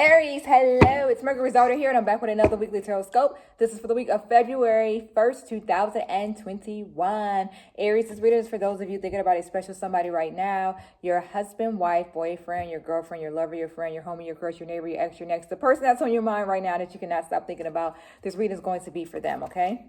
Aries, hello, it's Mercury's daughter here, and I'm back with another weekly tarot scope. This is for the week of February 1st, 2021. Aries, this reading is for those of you thinking about a special somebody right now. Your husband, wife, boyfriend, your girlfriend, your lover, your friend, your homie, your crush, your neighbor, your ex, your next, the person that's on your mind right now that you cannot stop thinking about. This reading is going to be for them, okay?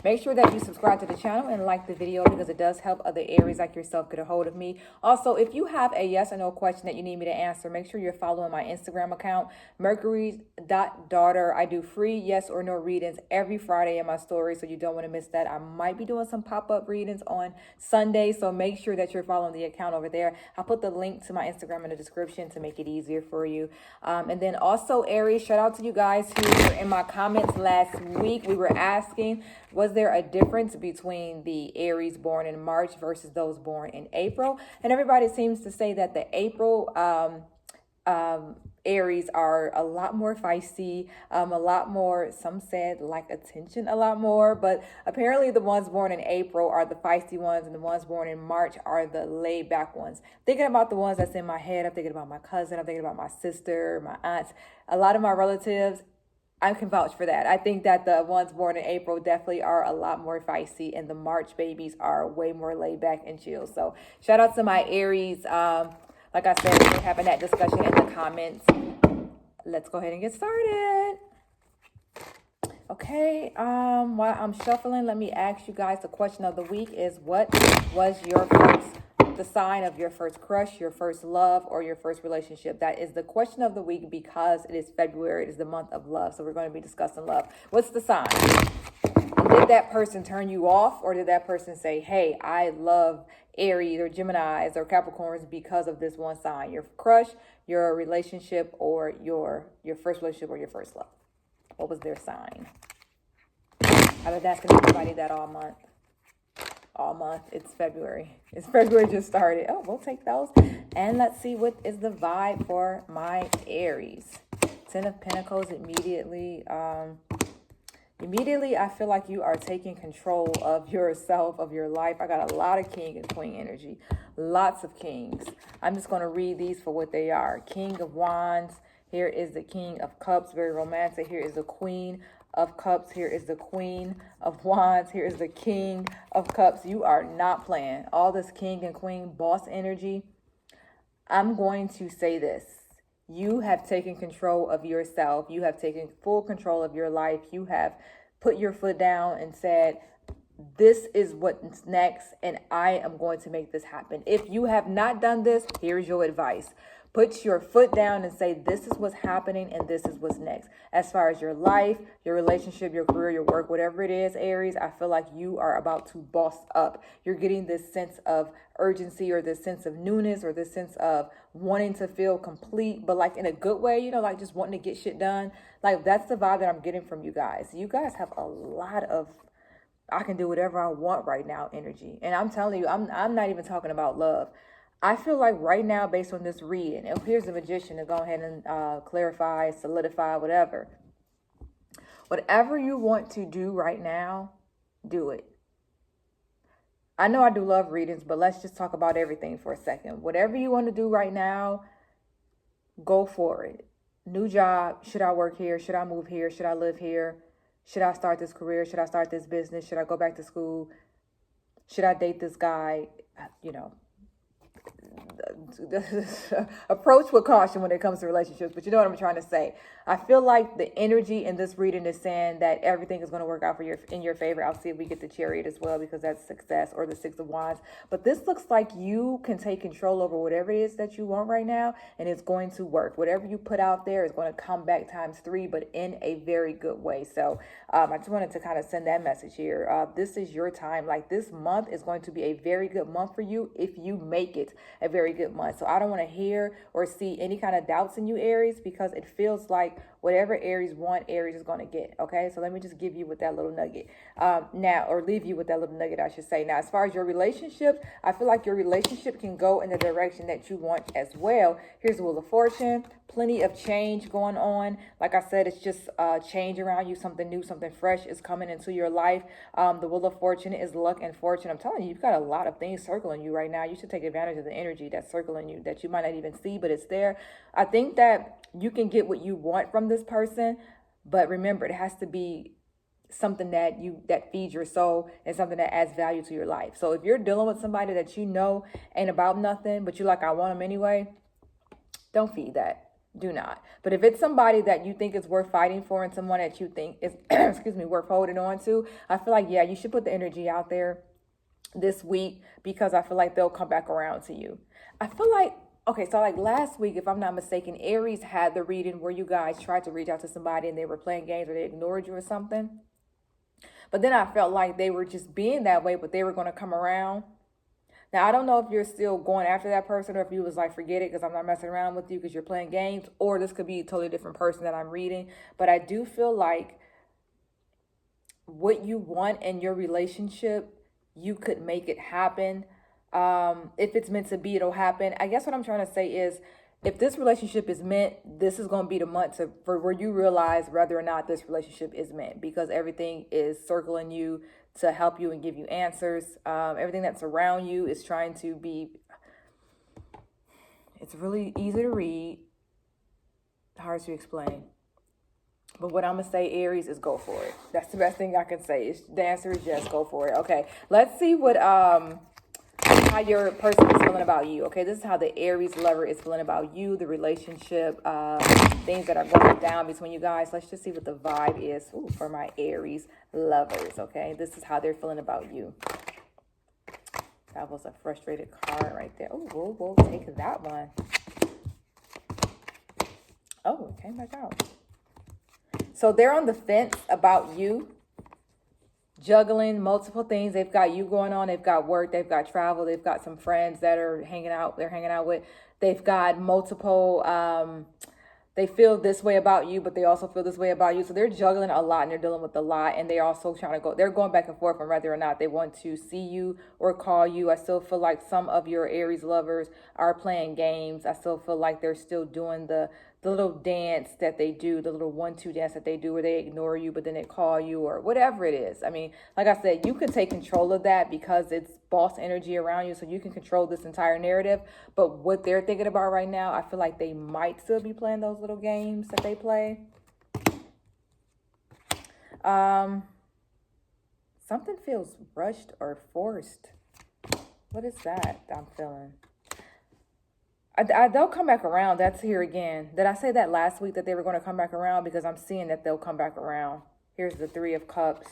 Make sure that you subscribe to the channel and like the video because it does help other Aries like yourself get a hold of me. Also, if you have a yes or no question that you need me to answer, make sure you're following my Instagram account, mercury.daughter. I do free yes or no readings every Friday in my story, so you don't want to miss that. I might be doing some pop-up readings on Sunday, so make sure that you're following the account over there. I'll put the link to my Instagram in the description to make it easier for you. And then also, Aries, shout out to you guys who were in my comments last week. We were asking, was there a difference between the Aries born in March versus those born in April? And everybody seems to say that the April Aries are a lot more feisty, a lot more, some said like attention a lot more, but apparently the ones born in April are the feisty ones and the ones born in March are the laid back ones. Thinking about the ones that's in my head, I'm thinking about my cousin, I'm thinking about my sister, my aunts, a lot of my relatives. I can vouch for that. I think that the ones born in April definitely are a lot more feisty, and the March babies are way more laid back and chill. So shout out to my Aries. Like I said, we're having that discussion in the comments. Let's go ahead and get started. Okay, while I'm shuffling, let me ask you guys, the question of the week is, what was the sign of your first crush, your first love, or your first relationship? That is the question of the week because it is February. It is the month of love. So we're going to be discussing love. What's the sign? And did that person turn you off, or did that person say, hey, I love Aries or Geminis or Capricorns because of this one sign? Your crush, your relationship, or your first relationship or your first love? What was their sign? I've been asking everybody that all month. All month. It's February. It's February just started. Oh, we'll take those. And let's see what is the vibe for my Aries. 10 of Pentacles immediately. Immediately, I feel like you are taking control of yourself, of your life. I got a lot of King and Queen energy. Lots of Kings. I'm just going to read these for what they are. King of Wands. Here is the King of Cups. Very romantic. Here is the Queen of Cups. Here is the Queen of Wands. Here is the King of Cups. You are not playing. All this King and Queen boss energy. I'm going to say this. You have taken control of yourself. You have taken full control of your life. You have put your foot down and said, this is what's next, and I am going to make this happen. If you have not done this, here's your advice. Put your foot down and say, this is what's happening and this is what's next. As far as your life, your relationship, your career, your work, whatever it is, Aries, I feel like you are about to boss up. You're getting this sense of urgency or this sense of newness or this sense of wanting to feel complete, but like in a good way, you know, like just wanting to get shit done. Like that's the vibe that I'm getting from you guys. You guys have a lot of I can do whatever I want right now energy. And I'm telling you, I'm not even talking about love. I feel like right now, based on this reading, and here's the magician to go ahead and clarify, solidify, whatever. Whatever you want to do right now, do it. I know I do love readings, but let's just talk about everything for a second. Whatever you want to do right now, go for it. New job. Should I work here? Should I move here? Should I live here? Should I start this career? Should I start this business? Should I go back to school? Should I date this guy? You know, approach with caution when it comes to relationships, but you know what I'm trying to say. I feel like the energy in this reading is saying that everything is going to work out for in your favor. I'll see if we get the Chariot as well because that's success, or the Six of Wands. But this looks like you can take control over whatever it is that you want right now, and it's going to work. Whatever you put out there is going to come back ×3, but in a very good way. So I just wanted to kind of send that message here. This is your time. Like this month is going to be a very good month for you if you make it a very good month. So I don't want to hear or see any kind of doubts in you, Aries, because it feels like whatever Aries want, Aries is going to get. Okay, so let me just give you with that little nugget now, or leave you with that little nugget, I should say. Now, as far as your relationship, I feel like your relationship can go in the direction that you want as well. Here's the Wheel of Fortune, plenty of change going on. Like I said, it's just change around you. Something new, something fresh is coming into your life. The Wheel of Fortune is luck and fortune. I'm telling you, you've got a lot of things circling you right now. You should take advantage of the energy that's circling you that you might not even see, but it's there. I think that you can get what you want from this person, but remember, it has to be something that feeds your soul and something that adds value to your life. So if you're dealing with somebody that you know ain't about nothing, but you like, I want them anyway, don't feed that. Do not. But if it's somebody that you think is worth fighting for and someone that you think is, excuse me, worth holding on to, I feel like, yeah, you should put the energy out there this week, because I feel like they'll come back around to you. I feel like, okay, so like last week, if I'm not mistaken, Aries had the reading where you guys tried to reach out to somebody and they were playing games or they ignored you or something. But then I felt like they were just being that way, but they were going to come around. Now, I don't know if you're still going after that person or if you was like, forget it because I'm not messing around with you because you're playing games, or this could be a totally different person that I'm reading. But I do feel like what you want in your relationship, you could make it happen. If it's meant to be, it'll happen. I guess what I'm trying to say is, if this relationship is meant, this is going to be the month for where you realize whether or not this relationship is meant, because everything is circling you to help you and give you answers. Everything that's around you is trying to be, it's really easy to read, hard to explain. But what I'm going to say, Aries, is go for it. That's the best thing I can say. The answer is yes, go for it. Okay, let's see what how your person is feeling about you. Okay, this is how the Aries lover is feeling about you, the relationship, things that are going down between you guys. Let's just see what the vibe is for my Aries lovers. Okay, this is how they're feeling about you. That was a frustrated card right there. Oh, we'll take that one. Oh, it came back out. So they're on the fence about you. Juggling multiple things. They've got you going on. They've got work. They've got travel. They've got some friends that are hanging out. They're hanging out with. They've got multiple. They feel this way about you, but they also feel this way about you. So they're juggling a lot and they're dealing with a lot. And they're also trying to go. They're going back and forth on whether or not they want to see you or call you. I still feel like some of your Aries lovers are playing games. I still feel like they're still doing the little dance that they do, the little 1-2 dance that they do where they ignore you, but then they call you or whatever it is. I mean, like I said, you can take control of that because it's boss energy around you. So you can control this entire narrative. But what they're thinking about right now, I feel like they might still be playing those little games that they play. Something feels rushed or forced. What is that I'm feeling? They'll come back around. That's here again. Did I say that last week that they were going to come back around? Because I'm seeing that they'll come back around. Here's the 3 of Cups.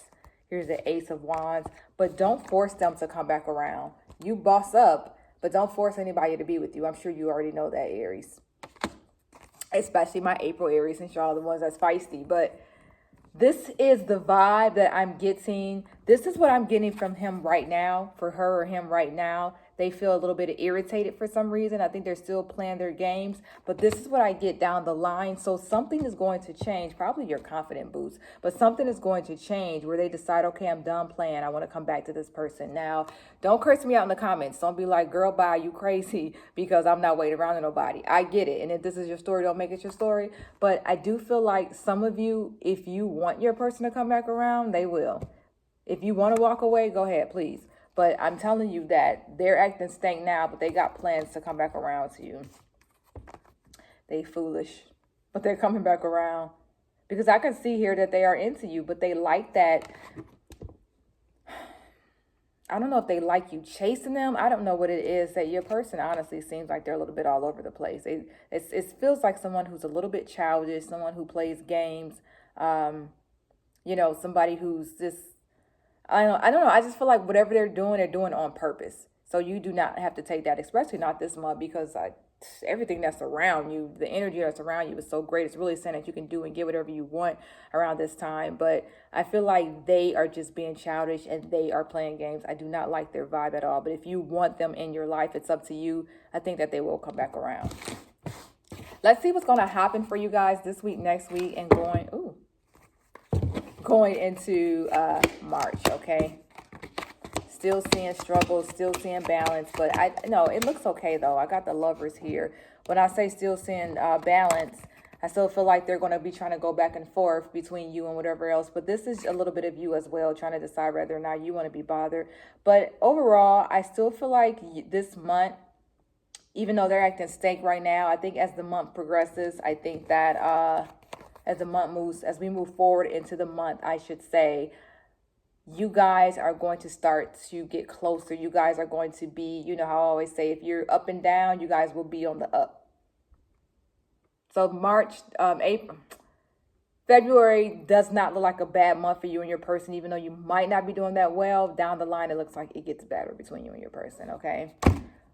Here's the Ace of Wands. But don't force them to come back around. You boss up, but don't force anybody to be with you. I'm sure you already know that, Aries. Especially my April Aries, since y'all are the ones that's feisty. But this is the vibe that I'm getting. This is what I'm getting from him right now, for her or him right now. They feel a little bit irritated for some reason. I think they're still playing their games, but this is what I get down the line. So something is going to change, probably your confident boost, but something is going to change where they decide, okay, I'm done playing. I want to come back to this person. Now, don't curse me out in the comments. Don't be like, girl, bye, you crazy, because I'm not waiting around to nobody. I get it. And if this is your story, don't make it your story. But I do feel like some of you, if you want your person to come back around, they will. If you want to walk away, go ahead, please. But I'm telling you that they're acting stank now, but they got plans to come back around to you. They foolish, but they're coming back around. Because I can see here that they are into you, but they like that. I don't know if they like you chasing them. I don't know what it is that your person honestly seems like they're a little bit all over the place. It feels like someone who's a little bit childish, someone who plays games, somebody who's just, I don't know. I just feel like whatever they're doing on purpose. So you do not have to take that, especially not this month, because everything that's around you, the energy that's around you is so great. It's really saying that you can do and get whatever you want around this time. But I feel like they are just being childish and they are playing games. I do not like their vibe at all. But if you want them in your life, it's up to you. I think that they will come back around. Let's see what's going to happen for you guys this week, next week, and going into March, okay? Still seeing struggles, still seeing balance, but no, it looks okay though. I got the Lovers here. When I say still seeing balance, I still feel like they're going to be trying to go back and forth between you and whatever else. But this is a little bit of you as well, trying to decide whether or not you want to be bothered. But overall, I still feel like this month, even though they're acting stank right now, I think as the month progresses, I think that as the month moves, as we move forward into the month, I should say, you guys are going to start to get closer. You guys are going to be, you know how I always say, if you're up and down, you guys will be on the up. So February does not look like a bad month for you and your person, even though you might not be doing that well. Down the line, it looks like it gets better between you and your person, okay?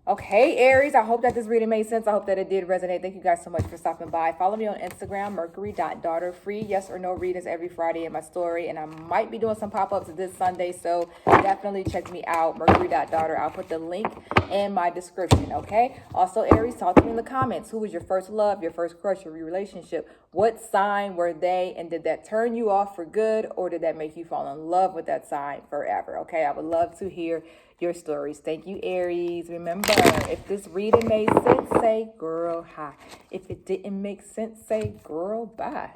Okay, Aries, I hope that this reading made sense. I hope that it did resonate. Thank you guys so much for stopping by. Follow me on Instagram, mercury.daughter. Free yes or no readings every Friday in my story. And I might be doing some pop-ups this Sunday, so definitely check me out, mercury.daughter. I'll put the link in my description, okay? Also, Aries, talk to me in the comments. Who was your first love, your first crush, your relationship? What sign were they? And did that turn you off for good, or did that make you fall in love with that sign forever? Okay, I would love to hear your stories. Thank you, Aries. Remember, if this reading made sense, say girl hi. If it didn't make sense, say girl bye.